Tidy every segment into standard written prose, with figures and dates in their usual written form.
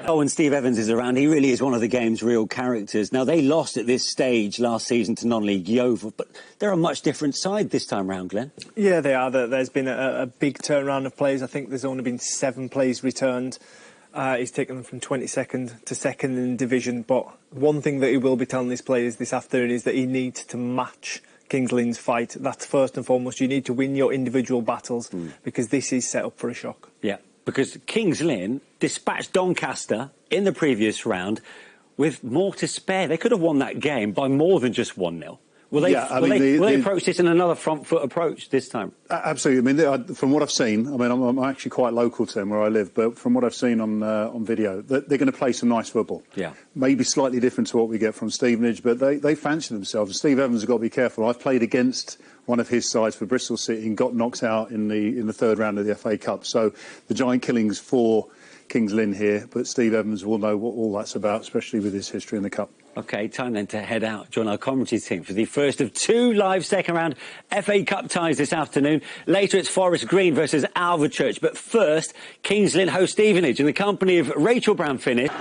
Oh, and Steve Evans is around. He really is one of the game's real characters. Now, they lost at this stage last season to non-league Yeovil, but they're a much different side this time round, Glenn. Yeah, they are. There's been a big turnaround of players. I think there's only been 7 players returned. He's taken them from 22nd to 2nd in division. But one thing that he will be telling his players this afternoon is that he needs to match Kings Lynn's fight. That's first and foremost. You need to win your individual battles because this is set up for a shock. Yeah, because Kings Lynn dispatched Doncaster in the previous round with more to spare. They could have won that game by more than just 1-0. Will they approach this in another front foot approach this time? Absolutely. I mean, from what I've seen, I mean, I'm actually quite local to them where I live, but from what I've seen on video, they're going to play some nice football. Yeah. Maybe slightly different to what we get from Stevenage, but they fancy themselves. And Steve Evans has got to be careful. I've played against one of his sides for Bristol City and got knocked out in the third round of the FA Cup. So the giant killings for Kings Lynn here, but Steve Evans will know what all that's about, especially with his history in the Cup. OK, time then to head out, join our commentary team for the first of 2 live second-round FA Cup ties this afternoon. Later, it's Forest Green versus Alvechurch. But first, Kings Lynn host Stevenage in the company of Rachel Brown-Finnis.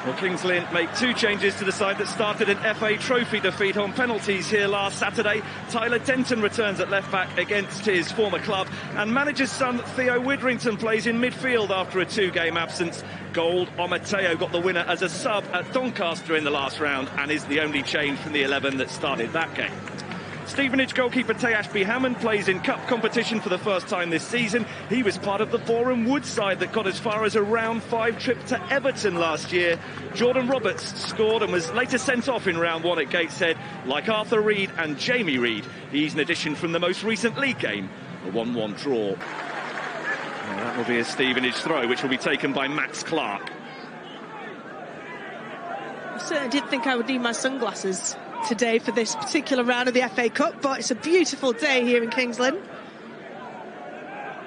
Well, Kings Lynn make 2 changes to the side that started an FA Trophy defeat on penalties here last Saturday. Tyler Denton returns at left-back against his former club, and manager's son Theo Widrington plays in midfield after a 2-game absence. Gold Omateo got the winner as a sub at Doncaster in the last round and is the only change from the 11 that started that game. Stevenage goalkeeper Tay-Ashby Hammond plays in cup competition for the first time this season. He was part of the Boreham Wood side that got as far as a round 5 trip to Everton last year. Jordan Roberts scored and was later sent off in round 1 at Gateshead. Like Arthur Reed and Jamie Reed, he's an addition from the most recent league game, a 1-1 draw. Well, that will be a Stevenage throw, which will be taken by Max Clark. I certainly didn't think I would need my sunglasses today for this particular round of the FA Cup, but it's a beautiful day here in Kings Lynn.